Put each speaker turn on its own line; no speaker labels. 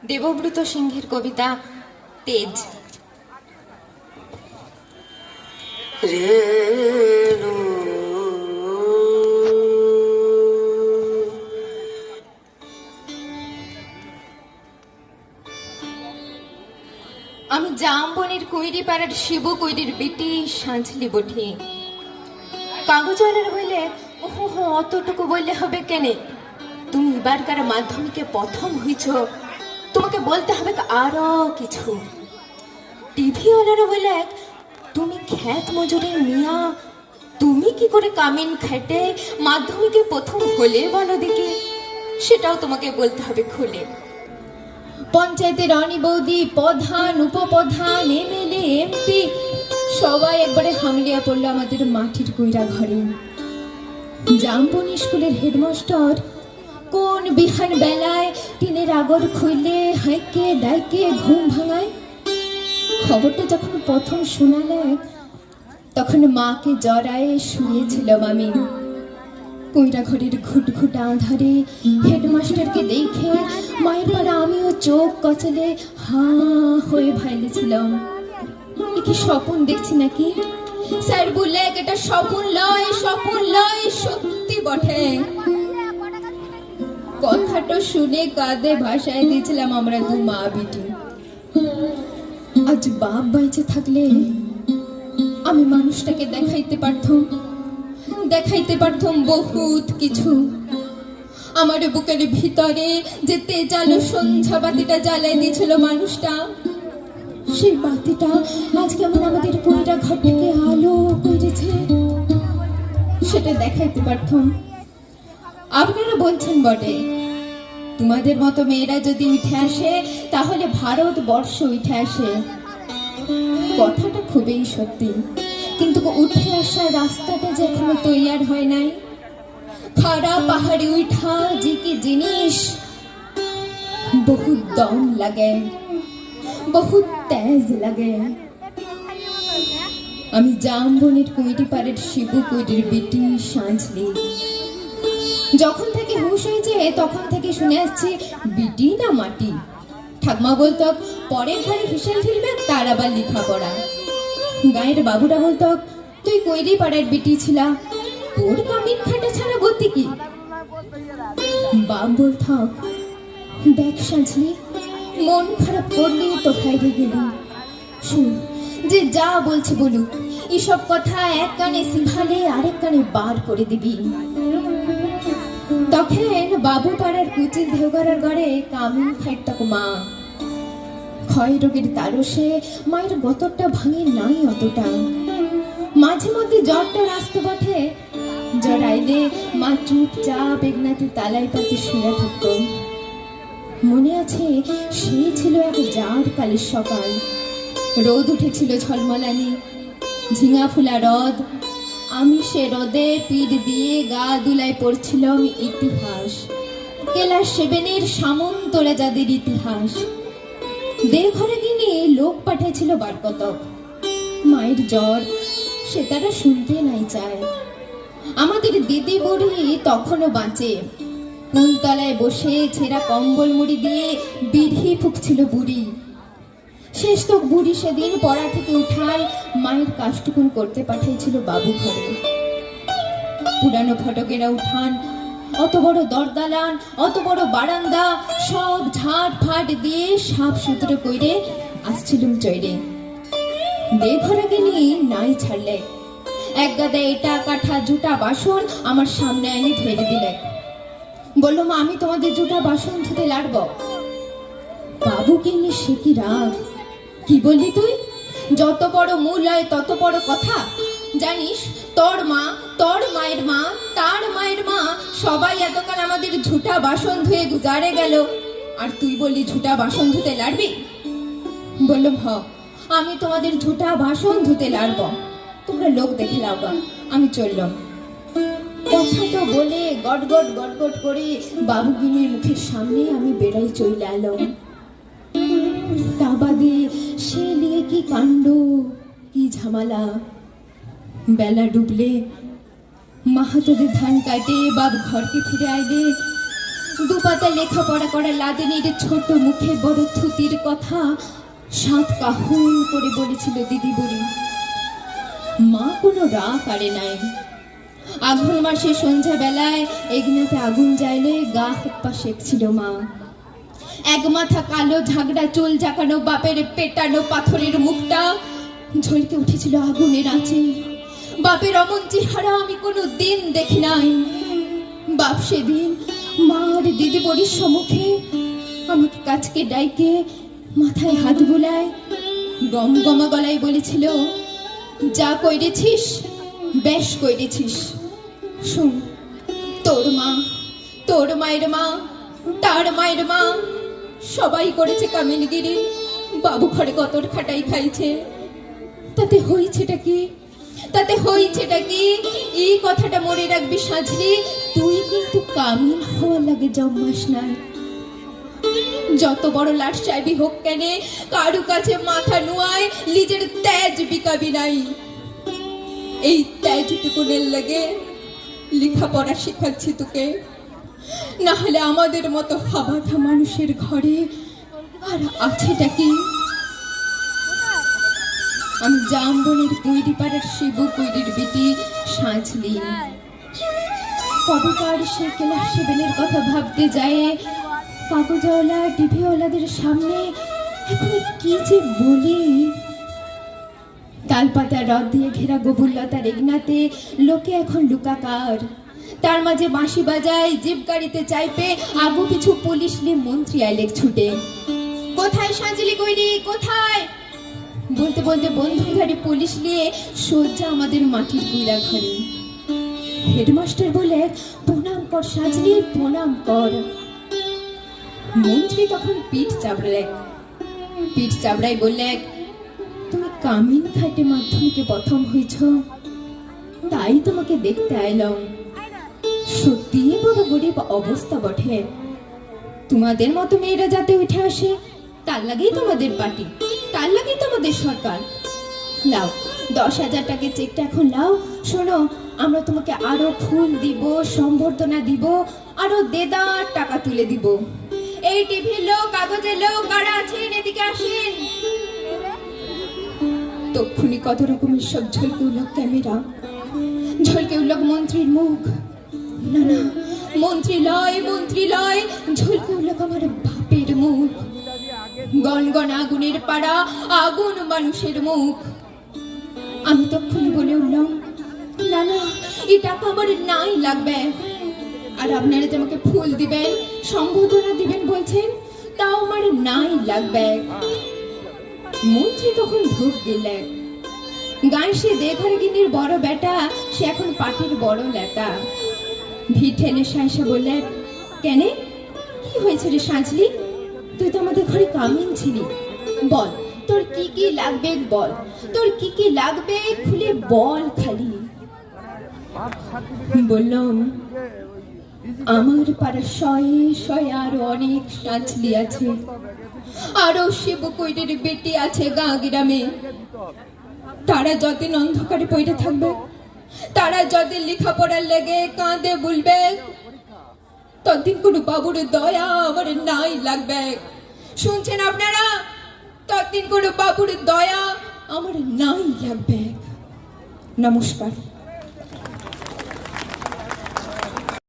দেবব্রত সিংহের কবিতা তেজ। আমি জামবনির কৈরি পাড়ার শিব কৈরির বেটি সাঁঝলি বঠি। কাগজওয়ালার বললে ওহো অতটুকু বললে হবে কেনে? তুমি এবারকার মাধ্যমিকে প্রথম হইছ, তোমাকে বলতে হবে আরো কিছু। টিভিওয়ালারও বলে তুমি খ্যাত মজুরের মিয়া, তুমি কি করে কামিন খেটে মাধ্যমিকে প্রথম হলে বলো দেখি, সেটাও তোমাকে বলতে হবে খুলে। পঞ্চায়েতের রানী বৌদি, প্রধান, উপপ্রধান, এমএলএ, এমপি সবাই একবারে হামলিয়া পড়লো আমাদের মাটির কইরা ঘরে। জামবনি স্কুলের হেডমাস্টার কোন বিহান বেলায় টিনের আগর খুইলে হাইকে ডাইকে ঘুম ভাঙায়। খবরটা যখন প্রথম শোনালে তখন মাকে জড়ায়ে শুয়েছিলাম আমি। কইরা ঘরের ঘুটঘুট আঁধারে হেডমাস্টারকে দেখে মায়ের পাড়া আমিও চোখ কচলে হা হয়ে ভাইলেছিলাম। এ কি স্বপ্ন দেখছি নাকি? স্যার বললে এটা স্বপ্ন লয়, স্বপ্ন লয়, সত্যি বটে। কথাটা শুনে কাঁদে ভাষায় দিয়েছিলাম আমরা দু মা বেটি। আজ বাপ বাইচে থাকলে আমি মানুষটাকে দেখাইতে পারতাম বহুত কিছু। আমার বুকের ভিতরে যে তেজালো সন্ধ্যা বাতিটা জ্বালাই দিয়েছিল মানুষটা, সেই বাতিটা আজ কেমন আমাদের পুরোটা ঘরটাকে আলো করেছে, সেটা দেখাইতে পারতাম। আপনারা বলছেন বটে তোমাদের মতো মেয়েরা যদি উঠে আসে তাহলে ভারতবর্ষ উঠে আসে। কথাটা খুবই সত্যি, কিন্তু উঠে আসার রাস্তাটা যে এখনো তৈয়ার হয় নাই। খাড়া পাহাড়ে উঠা যে কি জিনিস, বহুত দম লাগে, বহুত তেজ লাগে। আমি জামবনির কৈরি পাড়ের শিবু কৈরির বেটি সাঁঝলি। যখন থেকে হুঁশ হয়েছে তখন থেকে শুনে আসছি বিটি না মাটি। ঠাকমা বলতো পরের ঘরে হিসেল ঢিলবে তার আবার লেখাপড়া। গায়ের বাবুরা বলতো তুই কৈরি পাড়ার বেটি ছিলা, তোর কামিন খাটা ছাড়া গতি কি? বাপ বলত দেখ সাঁঝলি, মন খারাপ করলি তো হাইরে গেলি। শুন, যে যা বলছে বলুক, এসব কথা এক কানে সিভালে আরেক কানে বার করে দিবি। তখন বাবু পাড়ার কুচির ঢেউগারার ঘরে কামিন খাইত মা। ক্ষয় রোগের তারসে মায়ের গতরটা ভাঙে নাই অতটা। মাঝে মধ্যে জ্বরটা আসতে বটে, জ্বর আইলে মা চুপচাপ বেগনাতে তালাই পাতে শুয়ে থাকতো। মনে আছে সেই ছিল এক জার কালের সকাল। রোদ উঠেছিল ঝলমলানি, ঝিঙা ফুলা রদ। আমি সে রোদে পিঠ দিয়ে গা দুলায় পড়ছিলাম ইতিহাস, ক্লাস 7-এর সামন্ত রাজাদের ইতিহাস। দেঘরে গিয়ে লোক পাঠিয়েছিল বারকতক। মায়ের জ্বর সে তারা শুনতে নাই চায়। আমাদের দিদি বুড়ি তখনও বাঁচে। কুলতলায় বসে ছেঁড়া কম্বল মুড়ি দিয়ে বিড়ি ফুঁকছিল বুড়ি। শেষ তো বুড়ি সেদিন পড়া থেকে উঠায় মায়ের কাজটুকুন করতে পাঠিয়েছিল বাবু ঘরে। পুরানো ফটকেরা উঠান, অত বড় দরদালান, অত বড় বারান্দা সব ঝাট ফাট দিয়ে সাপ সুতরে কইরে আসছিলুম চৈরে। দেঘরে গেলি নাই ছাড়লে এক গাদা এটা কাঠা জুটা বাসন আমার সামনে এনে ধরে দিলে। বললো মা আমি তোমাদের জুটা বাসন ধুতে লাগবো। বাবুকে নিয়ে সে কি রাগ! কি বললি তুই? যত বড় মূল হয় তত বড় কথা। জানিস তোর মা, তোর মায়ের মা, তার মায়ের মা সবাই এতকাল আমাদের ঝুটা বাসন ধুয়ে গুজারে গেল, আর তুই বললি ঝুটা বাসন ধুতে লাড়বি? বললাম হ, আমি তোমাদের ঝুটা বাসন ধুতে লাড়ব, তোমরা লোক দেখে লাওগা। আমি চললাম। কথাটা বলে গটগট গটগট করে বাবুগিনীর মুখের সামনে আমি বেড়াই চলে এলাম। তা বাদে সে নিয়ে কি কাণ্ড, কি ঝামেলা। বেলা ডুবলে মাহাতোদের ধান কাটে বাপ ঘরকে ফিরে আইলে দুপাতা লেখাপড়া করা লাদেনের ছোট মুখে বড় থুতির কথা সাত কাহুল করে বলেছিল দিদি বুড়ি। মা কোনো রাগ আরে নাই। আঘন মাসে সন্ধ্যা বেলায় এগনাতে আগুন জ্বাইলে গা হাত পা সেঁকছিল মা। এক মাথা কালো ঝাগড়া চুল জাকানো বাপের পেটানো পাথরের মুখটা ঝলকে উঠেছিল আগুনের আঁচে। বাপের অমন চেহারা আমি কোনো দিন দেখি নাই। বাপ সেদিন মার দিদি বড়ির সম্মুখে আমাকে কাছকে ডাইকে মাথায় হাত বুলায় গম গমা গলায় বলেছিল, যা কইরেছিস বেশ কইরেছিস। শোন, তোর মা, তোর মায়ের মা, তার মায়ের মা সবাই করেছে কামিনগিরি, বাবু ঘরে কতর খাটাই খাইছে, তাতে হইছেটা কি? তাতে হইছেটা কি? এই কথাটা মনে রাখবি সাজলি, তুই কিন্তু কামিন হওয়ার লাগে জন্মাস নাই। যত বড় লাট সাহেবই হোক কেনে, কারু কাছে মাথা নুয়ায় নিজের তেজ বিকাবি নাই। এই তেজটুকুনের লাগে লেখাপড়া শেখাচ্ছি তোকে, না হলে আমাদের মতো হাবাথা মানুষের ঘরে আর আছেটা কি? আমি জামবনের কুইরি পাড়ার শিবু কুইরির বেটি সাজলি। কবেকার সে ক্লাস 7-এর কথা ভাবতে যায় কাগজওয়ালা টিভিওয়ালাদের সামনে এখন কি যে বলি। তালপাতা রদ দিয়ে ঘেরা গোবুল্লতার এগনাতে লোকে এখন লুকাকার। তার মাঝে বাঁশি বাজায়, জিপ গাড়িতে চাইপে আগু পিছু পুলিশ নিয়ে মন্ত্রী আইলেক ছুটে। কোথায় সাজলি কইরি, কোথায়? বলতে বলতে বন্দুকধারী পুলিশ নিয়ে সোজা আমাদের মাটির কুইরা ঘরে। হেডমাস্টার বলে, প্রণাম কর সাজলি, প্রণাম কর। মন্ত্রী তখন পিঠ চাবড়াই বললে, তুমি কামিন খাইটে মাধ্যমিকে প্রথম হয়েছ, তাই তোমাকে দেখতে আইলাম। সত্যি বড় গরিব অবস্থা বটে। তোমাদের মতো মেয়েরা যাতে উঠে আসে তার লাগেই তোমাদের পার্টি, তার লাগেই তোমাদের সরকার। লাও 10,000 টাকার চেকটা এখন লাও। শোনো, আমরা তোমাকে আরো ফুল দিব, সম্বর্ধনা দিব, আরো দেদার টাকা তুলে দিব। এই টিভির লোক, কাগজের লোক কারা আছেন এদিকে আসেন। তক্ষুনি কত রকমের সব ঝলকে উঠল ক্যামেরা, ঝলকে উঠল মন্ত্রীর মুখ। না না, মন্ত্রী লয়, ঝলকে উঠল আমার বাপের মুখ। গনগন আগুনের পাড়া, আগুন মানুষের মুখ। আমি তক্ষুনি বলে উঠলাম, না না, এই টাকা আমার নাই লাগবে। আর আপনারা যে আমাকে ফুল দিবেন, সম্বোধনা দিবেন বলছেন, তাও আমার নাই লাগবে। মন্ত্রী তখন ঢোক দিলেন। গান সে দেঘরে গিনির বড় বেটা, সে এখন পাটির বড় লেটা। ভিড় ঠেলে সাইসা বললেন, কেনে কি হয়েছে রে সাজলি? তুই তো আমাদের ঘরে কামিন ছিলি, বল তোর কি কি লাগবে, বল তোর কি কি লাগবে, খুলে বল খালি। বললাম, আমার পাড়ার শয়ে শয়ে আরো অনেক সাজলি আছে, আরো শিবু কইরের বেটি আছে গাঁ গ্রামে। তারা যতদিন অন্ধকারে পড়ে থাকবে, তারা যতদিন লেখাপড়ার লেগে কাঁদে বলবে, ততদিন কোনো বাবুর দয়া আমার নাই লাগবে। শুনছেন আপনারা? ততদিন কোনো বাবুর দয়া আমার নাই লাগবে। নমস্কার।